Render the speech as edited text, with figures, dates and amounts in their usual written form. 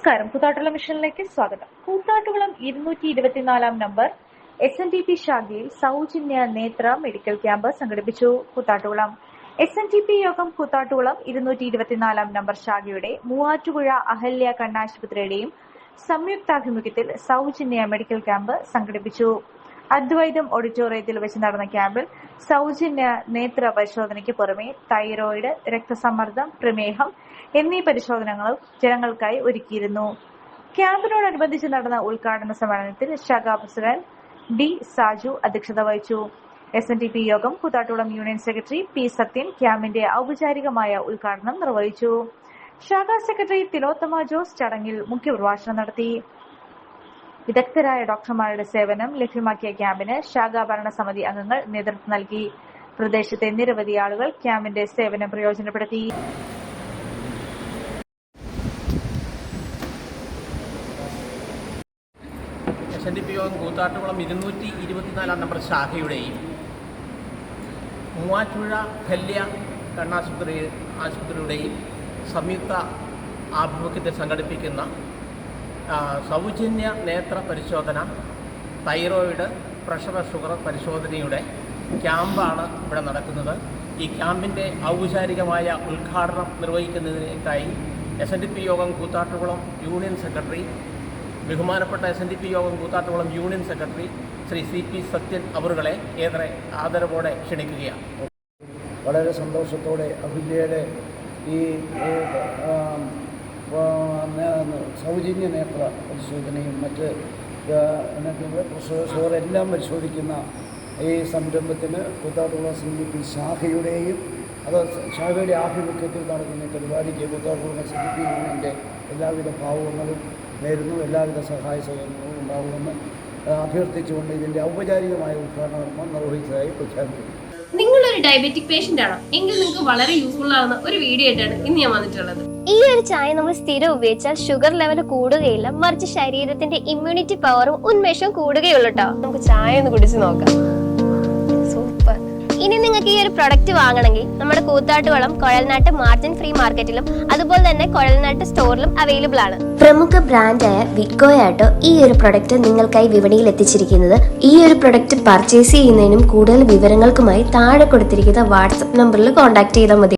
നമസ്കാരം. കൂത്താട്ടുകുളം മിഷനിലേക്ക് സ്വാഗതം. Koothattukulam 224 number SNDP ശാഖയിൽ സൗജന്യ നേത്ര മെഡിക്കൽ ക്യാമ്പ് സംഘടിപ്പിച്ചു. കൂത്താട്ടുകുളം SNDP യോഗം കൂത്താട്ടുകുളം 224 നമ്പർ ശാഖയുടെ മൂവാറ്റുപുഴ അഹല്യ കണ്ണാശുപത്രിയുടെയും സംയുക്താഭിമുഖ്യത്തിൽ സൗജന്യ മെഡിക്കൽ ക്യാമ്പ് സംഘടിപ്പിച്ചു. അദ്വൈതം ഓഡിറ്റോറിയത്തിൽ വെച്ച് നടന്ന ക്യാമ്പിൽ സൗജന്യ നേത്ര പരിശോധനയ്ക്ക് പുറമെ തൈറോയിഡ്, രക്തസമ്മർദ്ദം, പ്രമേഹം എന്നീ പരിശോധനകളും ജനങ്ങൾക്കായി ഒരുക്കിയിരുന്നു. ക്യാമ്പിനോടനുബന്ധിച്ച് നടന്ന ഉദ്ഘാടന സമ്മേളനത്തിൽ ശാഖാ പ്രസിഡന്റ് D. സാജു അധ്യക്ഷത വഹിച്ചു. SNDP യോഗം Koothattukulam union secretary P. Sathyan ക്യാമ്പിന്റെ ഔപചാരികമായ ഉദ്ഘാടനം നിർവഹിച്ചു. ശാഖാ സെക്രട്ടറി തിലോത്തമ ജോസ് ചടങ്ങിൽ മുഖ്യപ്രഭാഷണം നടത്തി. വിദഗ്ധരായ ഡോക്ടർമാരുടെ സേവനം ലഭ്യമാക്കിയ ക്യാമ്പിന് ശാഖാ ഭരണസമിതി അംഗങ്ങൾ നേതൃത്വം നൽകി. പ്രദേശത്തെ നിരവധി ആളുകൾ ക്യാമ്പിന്റെ സേവനം പ്രയോജനപ്പെടുത്തി. SNDP യോഗം കൂത്താട്ടുകുളം 224 നമ്പർ ശാഖയുടെയും മൂവാറ്റുപുഴ അഹല്യ കണ്ണാശുപത്രിയുടെയും സംയുക്ത ആഭിമുഖ്യത്തിൽ സംഘടിപ്പിക്കുന്ന സൗജന്യ നേത്ര പരിശോധന, തൈറോയിഡ്, പ്രഷർ, ഷുഗർ പരിശോധനയുടെ ക്യാമ്പാണ് ഇവിടെ നടക്കുന്നത്. ഈ ക്യാമ്പിൻ്റെ ഔപചാരികമായ ഉദ്ഘാടനം നിർവഹിക്കുന്നതിനായി SNDP യോഗം കൂത്താട്ടുകുളം യൂണിയൻ സെക്രട്ടറി, ബഹുമാനപ്പെട്ട SNDP യോഗം Koothattukulam union secretary Shri CP Sathyan അവറുകളെ ഏറെ ആദരവോടെ ക്ഷണിക്കുകയാണ്. വളരെ സന്തോഷത്തോടെ അഹല്യയുടെ ഈ സൗജന്യ നേത്ര പരിശോധനയും മറ്റ് പ്രഷർ എല്ലാം പരിശോധിക്കുന്ന ഈ സംരംഭത്തിന് കൂത്താട്ടുകുളം SNDP ശാഖയുടെയും ശാഖയുടെ ആഭിമുഖ്യത്തിൽ നടക്കുന്ന പരിപാടിക്ക് കൂത്താട്ടുകുളം SNDP യൂണിയൻ്റെ എല്ലാവിധ ഭാവങ്ങളും നേരുന്നു. എല്ലാവിധ സഹായ സഹകരണങ്ങളും ഉണ്ടാകുമെന്ന് അഭ്യർത്ഥിച്ചുകൊണ്ട് ഇതിൻ്റെ ഔപചാരികമായ ഉദ്ഘാടനം നിർവഹിച്ചതായി പ്രഖ്യാപിക്കുന്നു. നിങ്ങളൊരു ഡയബറ്റിക് പേഷ്യന്റ് ആണോ എങ്കിൽ നിങ്ങൾക്ക് വളരെ യൂസ്ഫുൾ ആവുന്ന ഒരു വീഡിയോ ആയിട്ടാണ് ഇന്ന് ഞാൻ വന്നിട്ടുള്ളത്. ഈ ഒരു ചായ നമ്മൾ സ്ഥിരം ഉപയോഗിച്ചാൽ ഷുഗർ ലെവൽ കൂടുകയില്ല, മറിച്ച് ശരീരത്തിന്റെ ഇമ്മ്യൂണിറ്റി പവറും ഉന്മേഷവും കൂടുകയുള്ളൂ കേട്ടോ. നമുക്ക് ചായ ഒന്ന് കുടിച്ച് നോക്കാം. സൂപ്പർ. ഇനി നിങ്ങൾക്ക് ഈ ഒരു പ്രൊഡക്റ്റ് വാങ്ങണമെങ്കിൽ നമ്മുടെ കൂത്താട്ടുകുളം കുഴൽനാട്ട് മാർജിൻ ഫ്രീ മാർക്കറ്റിലും അതുപോലെ തന്നെ കുഴൽനാട്ട് സ്റ്റോറിലും അവൈലബിൾ ആണ്. പ്രമുഖ ബ്രാൻഡായ വിക്കോയാട്ടോ ഈ ഒരു പ്രൊഡക്റ്റ് നിങ്ങൾക്കായി വിപണിയിൽ എത്തിച്ചിരിക്കുന്നത്. ഈ ഒരു പ്രൊഡക്റ്റ് പർച്ചേസ് ചെയ്യുന്നതിനും കൂടുതൽ വിവരങ്ങൾക്കുമായി താഴെ കൊടുത്തിരിക്കുന്ന വാട്സ്ആപ്പ് നമ്പറിൽ കോൺടാക്ട് ചെയ്താൽ മതി.